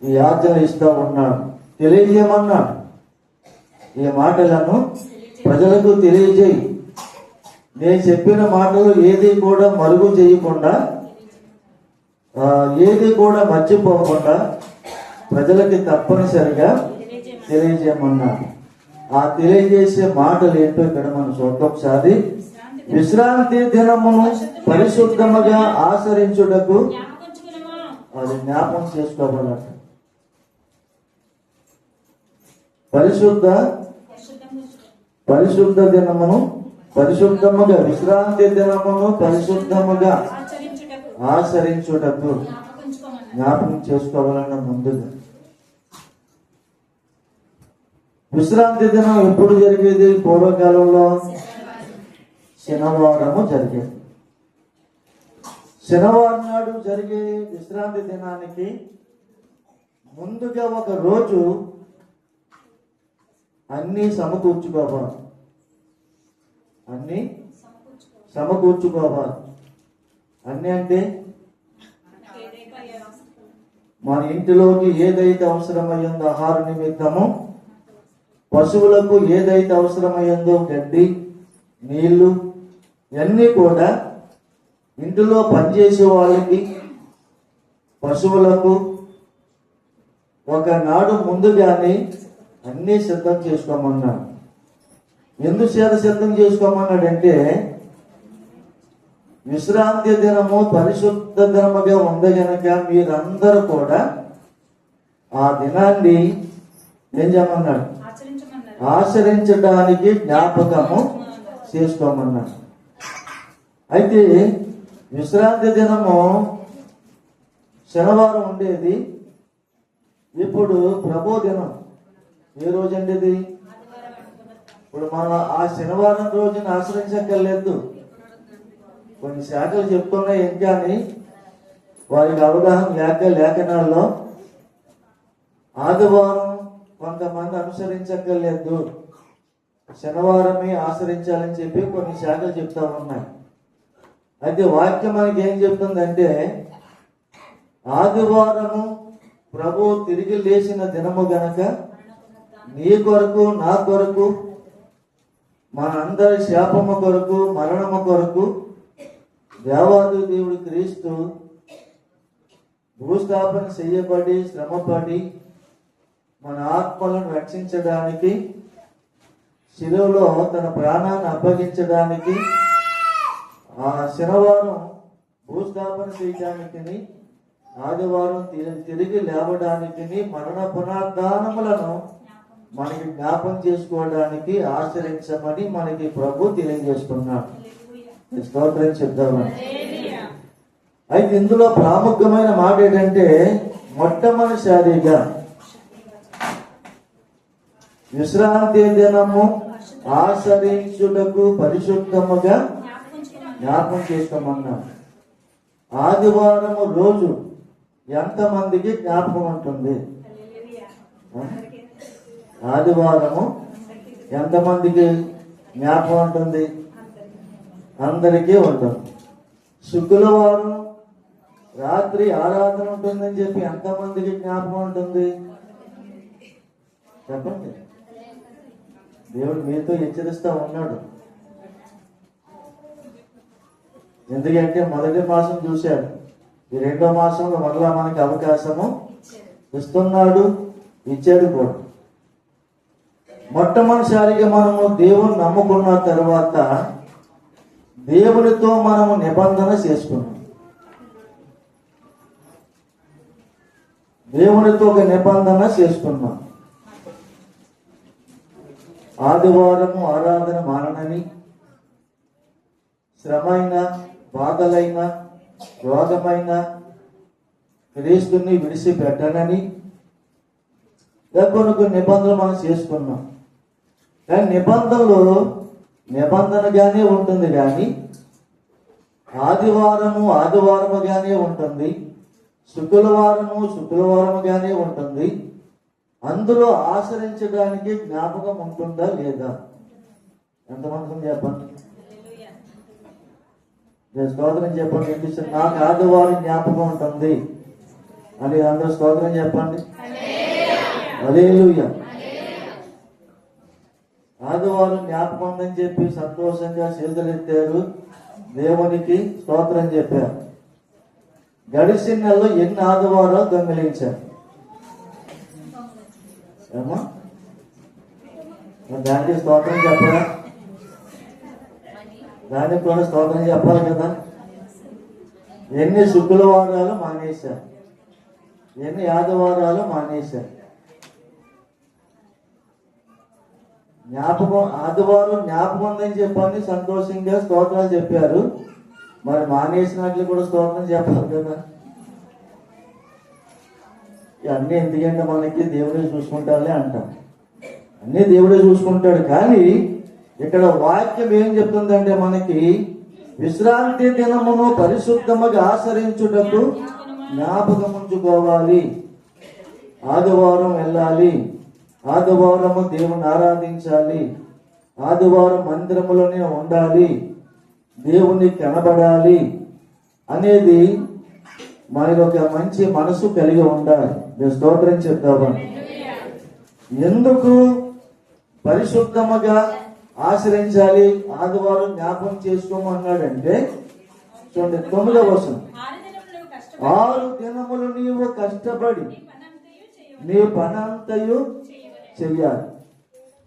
ఈ ఆజ్ఞలు ఇస్తా ఉన్నాడు, తెలియజేయమన్నాడు. ఈ మాటలను ప్రజలకు తెలియజేయి. నేను చెప్పిన మాటలు ఏది కూడా మరుగు చేయకుండా, ఏది కూడా మర్చిపోకుండా ప్రజలకి తప్పనిసరిగా తెలియజేయమన్నాడు. ఆ తెలియజేసే మాటలు ఏంటో ఇక్కడ మనం చూద్దాం ఒకసారి. విశ్రాంతి దినమును పరిశుద్ధముగా ఆచరించుటకు అది జ్ఞాపకం చేసుకోవాలంట. పరిశుద్ధ దినమును పరిశుద్ధముగా, విశ్రాంతి దినమును పరిశుద్ధముగా ఆచరించుటకు జ్ఞాపకం చేసుకోవాలన్న ముందుగా. విశ్రాంతి దినం ఎప్పుడు జరిగేది? పూర్వకాలంలో శనివారము జరిగేది. శనివారం నాడు జరిగే విశ్రాంతి దినానికి ముందుగా ఒక రోజు అన్నీ సమకూర్చుకోవాలి. అన్నీ అంటే మన ఇంటిలోకి ఏదైతే అవసరమయ్యిందో ఆహార నిమిత్తము, పశువులకు ఏదైతే అవసరమయ్యిందో గడ్డి, నీళ్లు, ఇవన్నీ కూడా ఇంటిలో పనిచేసే వాళ్ళకి, పశువులకు ఒకనాడు ముందుగానే అన్నీ సిద్ధం చేసుకోమన్నాడు. ఎందుకు సిద్ధం చేసుకోమన్నాడంటే, విశ్రాంతి దినము పరిశుద్ధ దినముగా ఉంది గనక మీరందరూ కూడా ఆ దినాన్ని ఏం చేయమన్నాడు? ఆచరించడానికి జ్ఞాపకము చేసుకోమన్నాడు. అయితే విశ్రాంతి దినము శనివారం ఉండేది. ఇప్పుడు ప్రభు దినం ఏ రోజు అండి? ఇప్పుడు మనం ఆ శనివారం రోజున ఆచరించక్కర్లేదు. కొన్ని శాఖలు చెప్తున్నాయి కానీ వారికి అవగాహన లేక లేఖనాల్లో ఆదివారం కొంతమంది అనుసరించక్కర్లేదు, శనివారమే ఆచరించాలని చెప్పి కొన్ని శాఖలు చెప్తా ఉన్నాయి. అయితే వాక్యం మనకి ఏం చెప్తుందంటే, ఆదివారము ప్రభు తిరిగి లేచిన దినము గనక నీ కొరకు, నా కొరకు, మనందరి శాపము కొరకు, మరణము కొరకు దేవాది దేవుడు క్రీస్తు భూస్థాపన చెయ్యబడి శ్రమపడి మన ఆత్మలను రక్షించడానికి, శిలువలో తన ప్రాణాన్ని అప్పగించడానికి, ఆ శనివారం భూస్థాపన చేయడానికి, ఆదివారం తిరిగి లేవడానికి, మరణ పునరుద్ధానములను మనకి జ్ఞాపం చేసుకోవడానికి ఆచరించమని మనకి ప్రభు తెలియజేస్తున్నాడు. స్తోత్రం చెప్తామని. అయితే ఇందులో ప్రాముఖ్యమైన మాట ఏంటంటే, మొట్టమొదటిసారిగా విశ్రాంతి దినము ఆచరించుటకు పరిశుద్ధముగా జ్ఞాపకం చేసుకోమన్నాడు. ఆదివారము రోజు ఎంతమందికి జ్ఞాపకం ఉంటుంది? ఆదివారము ఎంతమందికి జ్ఞాపకం ఉంటుంది? అందరికీ ఉంటుంది. శుక్రవారం రాత్రి ఆరాధన ఉంటుందని చెప్పి ఎంతమందికి జ్ఞాపకం ఉంటుంది? చెప్పండి. దేవుడు మీతో హెచ్చరిస్తా ఉన్నాడు. ఎందుకంటే మొదటి మాసం చూశాడు, ఈ రెండో మాసంలో మరలా మనకి అవకాశము ఇస్తున్నాడు, ఇచ్చాడు కూడా. మొట్టమొదటిసారిగా మనము దేవుని నమ్ముకున్న తర్వాత దేవునితో మనము నిబంధన చేసుకున్నాం. దేవునితో ఒక నిబంధన చేసుకున్నాం. ఆదివారము ఆరాధన మాననని, శ్రమైన, బాధలైన, రోగమైన క్రీస్తుని విడిచిపెట్టనని కొన్ని నిబంధనలు మనం చేసుకున్నాం. కానీ నిబంధనగానే ఉంటుంది, కానీ ఆదివారముగానే ఉంటుంది, శుక్రవారముగానే ఉంటుంది. అందులో ఆచరించడానికి జ్ఞాపకం ఉంటుందా లేదా? ఎంతమంది చెప్పండి. స్తోత్రం చెప్పండి. నాకు ఆదివారం జ్ఞాపకం ఉంటుంది, అని అందరూ స్తోత్రం చెప్పండి. హల్లెలూయా. ఆదివారం జ్ఞాపకం ఉందని చెప్పి సంతోషంగా చేతులెత్తారు, దేవునికి స్తోత్రం చెప్పారు. గడిచిన నెలలో ఎన్ని ఆదివారాలు దొంగిలించారు ఏమో? దానికి స్తోత్రం చెప్పరా? దానికి కూడా స్తోత్రం చెప్పాలి కదా. ఎన్ని శుక్రవారాలు మానేశారు, ఎన్ని ఆదివారాలు మానేశారు. ఆదివారం జ్ఞాపకం ఉందని చెప్పని సంతోషంగా స్తోత్రాలు చెప్పారు. మరి మానేసినట్లు కూడా స్తోత్రం చెప్పాలి కదా. అన్నీ ఎందుకంటే మనకి దేవుడే చూసుకుంటారులే అంటాం, అన్నీ దేవుడే చూసుకుంటాడు. కానీ ఇక్కడ వాక్యం ఏం చెప్తుందంటే మనకి విశ్రాంతి దినమును పరిశుద్ధముగా ఆచరించుటకు జ్ఞాపకం ఉంచుకోవాలి. ఆదివారం వెళ్ళాలి, ఆదివారము దేవుని ఆరాధించాలి, ఆదివారం మందిరములోనే ఉండాలి, దేవుని కనబడాలి అనేది మనకు ఒక మంచి మనసు కలిగి ఉండాలి. నేను స్తోత్రం చెప్తావా? ఎందుకు పరిశుద్ధముగా ఆచరించాలి, ఆదివారం జ్ఞాపకం చేసుకోమన్నాడంటే చూడండి 9వ వచనం, 6 దినములు నీవు కష్టపడి నీ పనంతయు చెయ్యాలి.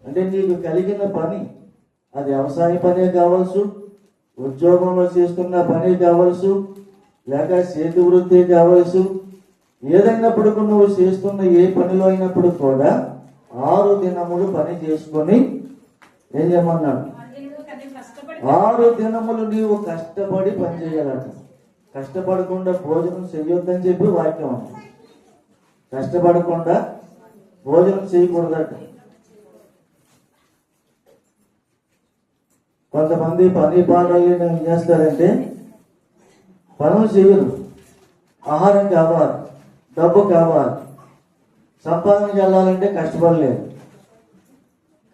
అంటే నీకు కలిగిన పని, అది వ్యవసాయ పనే కావచ్చు, ఉద్యోగంలో చేస్తున్న పని కావచ్చు, లేక చేతి వృత్తి కావచ్చు, ఏదైనప్పుడు నువ్వు చేస్తున్న ఏ పనిలో అయినప్పుడు కూడా 6 దినములు పని చేసుకొని ఏం చేయమన్నాడు? 6 దినములు నీవు కష్టపడి పని చేయాలట. కష్టపడకుండా భోజనం చెయ్యొద్దని చెప్పి వాక్యం ఉంది. కష్టపడకుండా భోజనం చేయకూడదట. కొంతమంది పని పాటలు ఏం చేస్తారంటే పనులు చేయరు, ఆహారం కావాలి, డబ్బు కావాలి, సంపాదనకి వెళ్ళాలంటే కష్టపడలేదు.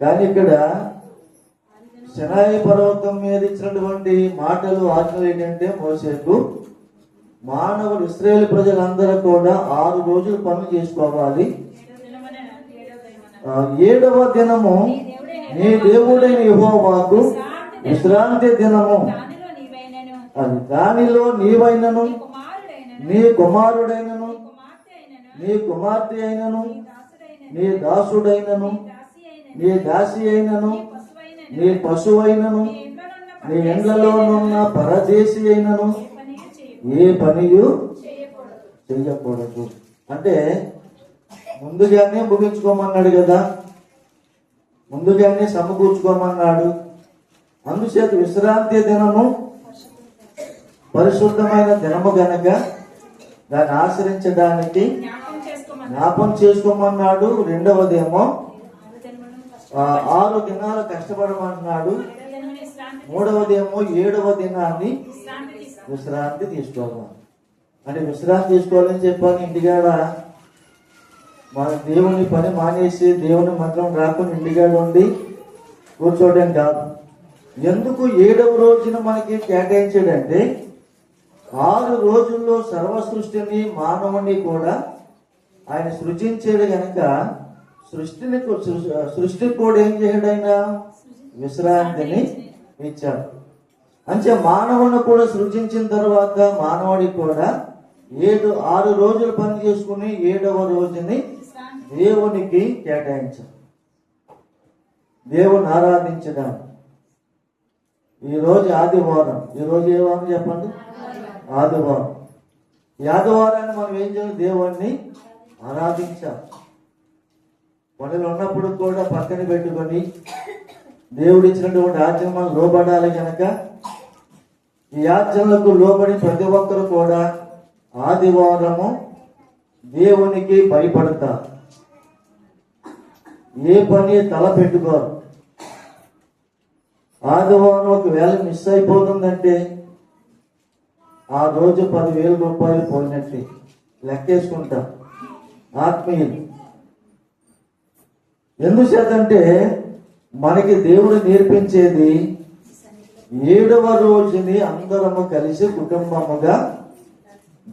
కానీ ఇక్కడ సినాయి పర్వతం మీద ఇచ్చినటువంటి మాటలు, ఆజ్ఞలు ఏంటంటే మోసేకు మానవులు ఇశ్రాయేలు ప్రజలందరూ కూడా 6 రోజులు పనులు చేసుకోవాలి. 7వ దినము నీ దేవుడైన యెహోవాకు విశ్రాంతి దినము, అది దానిలో నీవైనను నీ కుమారుడైనను నీ కుమార్తె అయినను నీ దాసుడైనను నీ దాసి అయినను నీ పశువైనను నీ ఇండ్లలోనున్న పరదేశి అయినను ఏ పనియు చెయ్యకూడదు. అంటే ముందుగానే ముగించుకోమన్నాడు కదా, ముందుగానే సమకూర్చుకోమన్నాడు. అందుచేత విశ్రాంతి దినము పరిశుద్ధమైన దినము గనక దాన్ని ఆచరించడానికి జ్ఞాపం చేసుకోమన్నాడు. 2వదేమో 6 దినాలు కష్టపడమన్నాడు. 3వదేమో 7వ దినాన్ని విశ్రాంతి తీసుకోవాలి. అంటే విశ్రాంతి తీసుకోవాలని చెప్పాను. ఇంటికాడ మన దేవుని పని మానేసి దేవుని మంత్రం రాకుండా ఇంటికాడ ఉండి కూర్చోవడం కాదు. ఎందుకు 7వ రోజున మనకి కేటాయించాడంటే 6 రోజుల్లో సర్వ సృష్టిని మానవుని కూడా ఆయన సృజించాడు కనుక సృష్టికి కూడా ఏం చేయడు, ఆయన విశ్రాంతిని ఇచ్చాడు. అంటే మానవుని కూడా సృజించిన తర్వాత మానవుడికి కూడా 6 రోజులు పని చేసుకుని 7వ రోజుని దేవునికి కేటాయించాడు, దేవుని ఆరాధించడానికి. ఈరోజు ఆదివారం. ఈరోజు ఏ వారం చెప్పండి? ఆదివారం. ఈ ఆదివారాన్ని మనం ఏం చేయాలి? దేవుణ్ణి ఆరాధించాలి. పనులు ఉన్నప్పుడు కూడా పక్కన పెట్టుకొని దేవుడు ఇచ్చినటువంటి ఆజ్ఞలు మనం లోబడాలి కనుక ఈ ఆజ్ఞలకు లోబడి ప్రతి ఒక్కరు కూడా ఆదివారము దేవునికి భయపడతారు. ఏ పని తల పెట్టుకోరు. ఆదివారం ఒకవేళ మిస్ అయిపోతుందంటే ఆ రోజు 10,000 రూపాయలు పోయినట్టే లెక్కేసుకుంటాం ఆత్మీయులు. ఎందుచేతంటే మనకి దేవుడు నేర్పించేది 7వ రోజుని అందరము కలిసి కుటుంబముగా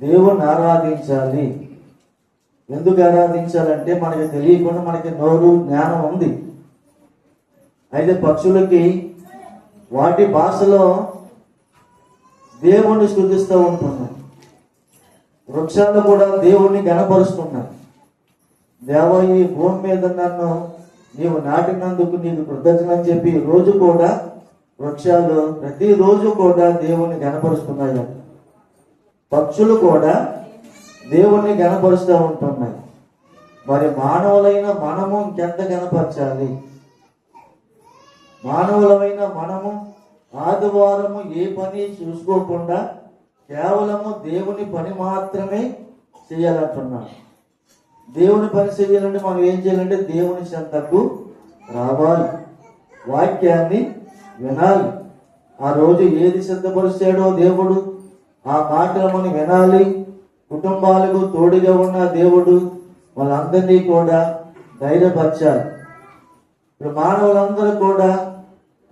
దేవుని ఆరాధించాలి. ఎందుకు ఆరాధించాలంటే మనకి తెలియకుండా మనకి నోరు జ్ఞానం ఉంది. అయితే పక్షులకి వాటి భాషలో దేవుణ్ణి స్తుతిస్తూ ఉంటున్నాయి. వృక్షాలు కూడా దేవుణ్ణి గణపరుస్తున్నాయి. దేవ, ఈ భూమి మీద నన్ను నీవు నాటినందుకు నీకు కృతజ్ఞతలు అని చెప్పి రోజు కూడా వృక్షాలు ప్రతిరోజు కూడా దేవుణ్ణి గణపరుస్తున్నాయి. పక్షులు కూడా దేవుణ్ణి గణపరుస్తూ ఉంటున్నాయి. మరి మానవులైన మనము ఇంకెంత గణపరచాలి? మానవులమైన మనము ఆదివారము ఏ పని చూసుకోకుండా కేవలము దేవుని పని మాత్రమే చేయాలంటున్నాడు. దేవుని పని చేయాలంటే మనం ఏం చేయాలంటే దేవుని చెంతకు రావాలి, వాక్యాన్ని వినాలి. ఆ రోజు ఏది సిద్ధపరిచాడో దేవుడు ఆ మాటలు మనం వినాలి. కుటుంబాలకు తోడుగా ఉన్న దేవుడు వాళ్ళందరినీ కూడా ధైర్యపరచాలి. ఇప్పుడు మానవులందరూ కూడా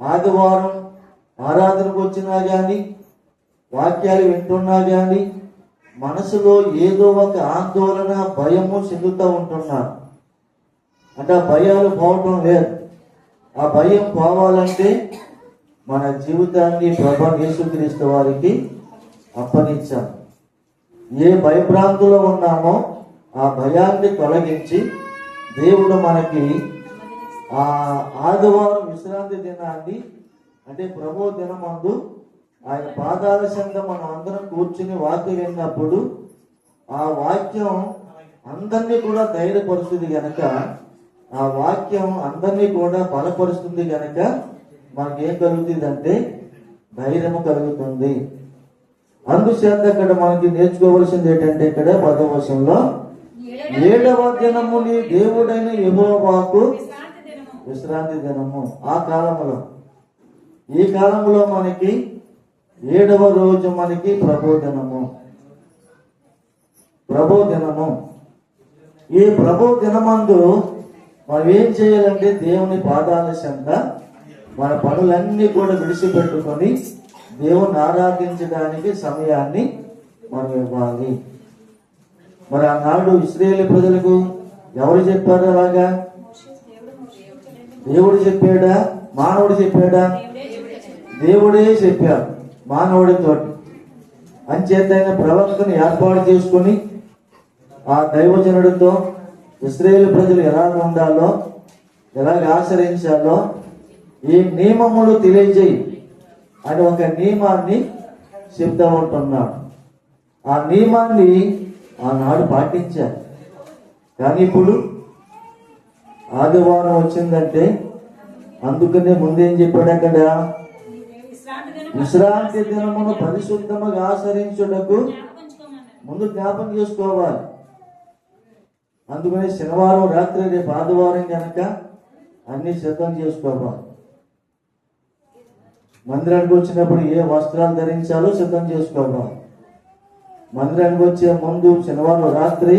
ఆదివారం ఆరాధనకు వచ్చినా కానీ వాక్యాలు వింటున్నా కానీ మనసులో ఏదో ఒక ఆందోళన, భయము చెందుతూ ఉంటున్నారు. అంటే ఆ భయాలు పోవటం లేదు. ఆ భయం పోవాలంటే మన జీవితాన్ని ప్రభు యేసుక్రీస్తు వారికి అప్పగించాలి. ఏ భయభ్రాంతులో ఉన్నామో ఆ భయాన్ని తొలగించి దేవుడు మనకి ఆ ఆదివారం విశ్రాంతి దినాన్ని అంటే ప్రభు దినమందు ఆయన పాదాల చెంత మనం అందరం కూర్చుని వాక్యం విన్నప్పుడు ఆ వాక్యం అందరినీ కూడా ధైర్యపరుస్తుంది గనక, ఆ వాక్యం అందరినీ కూడా బలపరుస్తుంది గనక మనకేం కలుగుతుంది అంటే ధైర్యము కలుగుతుంది. అందుచేత ఇక్కడ మనకి నేర్చుకోవలసింది ఏంటంటే ఇక్కడ 10వ వచనంలో 7వ దినము నీ దేవుడైన యెహోవాకు విశ్రాంతి దినము. ఆ కాలంలో, ఈ కాలంలో మనకి 7వ రోజు మనకి ప్రభు దినము. ఈ ప్రభు దినమందు మనం ఏం చేయాలంటే దేవుని పాదాల చెంత మన పనులన్నీ కూడా విడిచిపెట్టుకొని దేవుని ఆరాధించడానికి సమయాన్ని మనం ఇవ్వాలి. మరి ఆనాడు ఇశ్రాయేలు ప్రజలకు ఎవరు చెప్పారు అలాగా? దేవుడు చెప్పాడా? మానవుడు చెప్పాడా? దేవుడే చెప్పాడు మానవుడితో. అంచేతైన ప్రవక్తను ఏర్పాటు చేసుకొని ఆ దైవజనుడితో ఇశ్రాయేలు ప్రజలు ఎలా ఉండాలో, ఎలాగ ఆచరించాలో ఈ నియమములు తెలియజేయి అని ఒక నియమాన్ని చెప్తా ఉంటున్నాడు. ఆ నియమాన్ని ఆనాడు పాటించారు. కానీ ఇప్పుడు ఆదివారం వచ్చిందంటే అందుకనే ముందేం చెప్పాడు అక్కడ? విశ్రాంతి దినమును పరిశుద్ధముగా ఆచరించుటకు ముందు జ్ఞాపకం చేసుకోవాలి. అందుకని శనివారం రాత్రి, రేపు ఆదివారం కనుక అన్ని సిద్ధం చేసుకోవాలి. మందిరానికి వచ్చినప్పుడు ఏ వస్త్రాలు ధరించాలో సిద్ధం చేసుకోవాలి. మందిరానికి వచ్చే ముందు శనివారం రాత్రి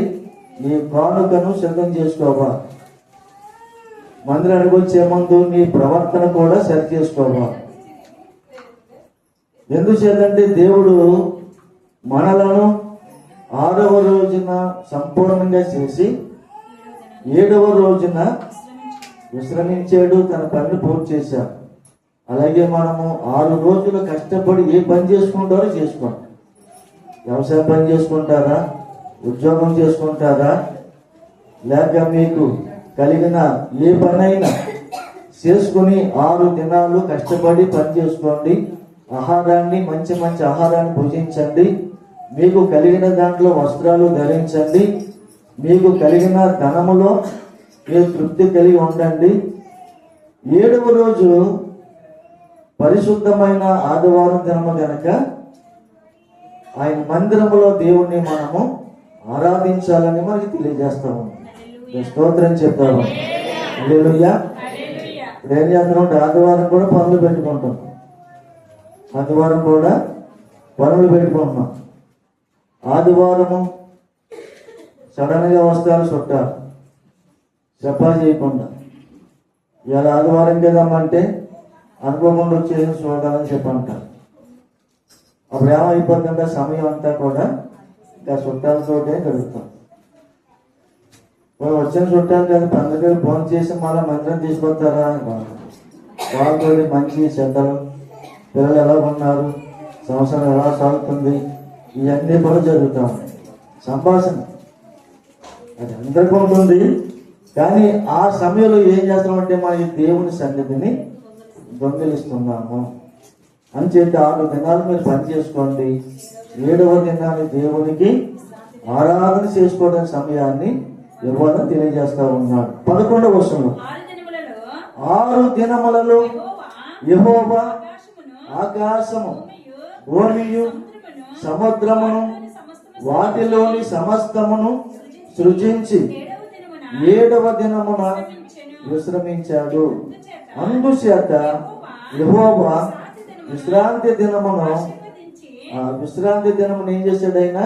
నీ కానుకను సిద్ధం చేసుకోవాలి. మందిరానికి వచ్చే ముందు నీ ప్రవర్తన కూడా సరి చేసుకోవాలి. ఎందుచేతంటే దేవుడు మనలను 6వ రోజున సంపూర్ణంగా చేసి 7వ రోజున విశ్రమించాడు, తన పనిని పూర్తి చేశాడు. అలాగే మనము 6 రోజులు కష్టపడి ఏ పని చేసుకుంటారో చేసుకోండి. వ్యవసాయ పని చేసుకుంటారా, ఉద్యోగం చేసుకుంటారా, లేక మీకు కలిగిన ఏ పనైనా చేసుకుని 6 దినాలు కష్టపడి పని చేసుకోండి. ఆహారాన్ని మంచి మంచి ఆహారాన్ని భుజించండి. మీకు కలిగిన దాంట్లో వస్త్రాలు ధరించండి. మీకు కలిగిన ధనములో మీరు తృప్తి కలిగి ఉండండి. 7వ రోజు పరిశుద్ధమైన ఆదివారం దినము గనక ఆయన మందిరములో దేవుణ్ణి మనము ఆరాధించాలని మనకి తెలియజేస్తాము. స్తోత్రం చెప్తాము. హల్లెలూయా. ఇప్పుడు ఏం చేస్తున్నాం? ఆదివారం కూడా పనులు పెట్టుకుంటాం. ఆదివారం కూడా పనులు పెట్టుకుంటున్నాం. ఆదివారము సడన్ గా వస్తారు చుట్టాలు, చెప్పా చేయకుండా. ఇవాళ ఆదివారం కదమ్మంటే అనుకోకుండా వచ్చేసి చూడాలని చెప్పంటారు. అప్పుడు ఏమైపోతుందంటే సమయం అంతా కూడా ఇంకా చుట్టాలతోటే గడుపుతాం. వాళ్ళు వచ్చిన చుట్టాలు కదా పండుగ ఫోన్ చేసి మళ్ళీ మందిరం తీసుకొస్తారా, వాళ్ళతో మంచి చెడ్డలు, పిల్లలు ఎలా ఉన్నారు, సంవత్సరం ఎలా సాగుతుంది, ఇవన్నీ కూడా జరుగుతాం. సంభాషణ అది అందరికీ ఉంటుంది. కానీ ఆ సమయంలో ఏం చేస్తామంటే మన ఈ దేవుని సన్నిధిని దొంగిలిస్తున్నాము. అంచేత 6 దినాలు మీరు పని చేసుకోండి, 7వ దినాన్ని దేవునికి ఆరాధన చేసుకోవడానికి సమయాన్ని ఇవ్వాలని తెలియజేస్తా ఉన్నాడు. 11వ వచనం, 6 దినములలో యెహోవా ఆకాశము, భూమియు, సముద్రమును, వాటిలోని సమస్తమును సృజించి 7వ దినమున విశ్రమించాడు. అందుచేత యెహోవా విశ్రాంతి దినమును ఏం చేశాడు? ఆయన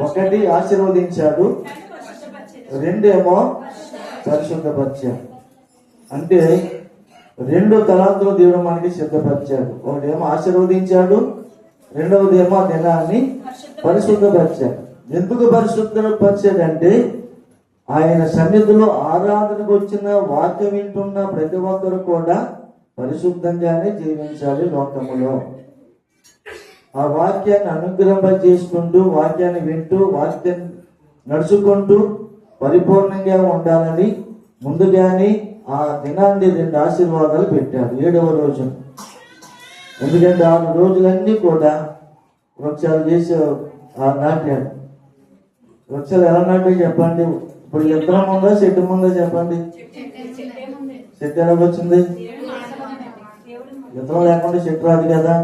1 ఆశీర్వదించాడు, 2 పరిశుద్ధపరిచాడు. అంటే 2 తలాంతులు దేవుడు మనకి సిద్ధపరిచాడు. ఒకటేమో ఆశీర్వదించాడు, 2వది ఆ దినాన్ని పరిశుద్ధపరిచాడు. ఎందుకు పరిశుద్ధపరిచాడంటే ఆయన సన్నిధిలో ఆరాధనకు వచ్చిన వాక్యం వింటున్న ప్రతి ఒక్కరు కూడా పరిశుద్ధంగానే జీవించాలి. లోకములో ఆ వాక్యాన్ని అనుగ్రహింపజేసుకుంటూ, వాక్యాన్ని వింటూ, వాక్యం నడుచుకుంటూ పరిపూర్ణంగా ఉండాలని ముందుగానే ఆ దినాన్ని 2 ఆశీర్వాదాలు పెట్టాడు 7వ రోజు. ఎందుకంటే 6 రోజులన్నీ కూడా వృక్షాలు చేసి నాటాడు. వృక్షాలు ఎలా నాటాడు చెప్పండి? ఇప్పుడు విత్తనం ఉందా, చెట్టు ఉందా చెప్పండి? చెట్టు ఎలా వచ్చింది? విత్తనం లేకుండా చెట్టు రాదు కదా,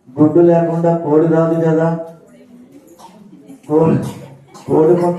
గుడ్డు లేకుండా కోడి రాదు కదా, కోడి ముద్ద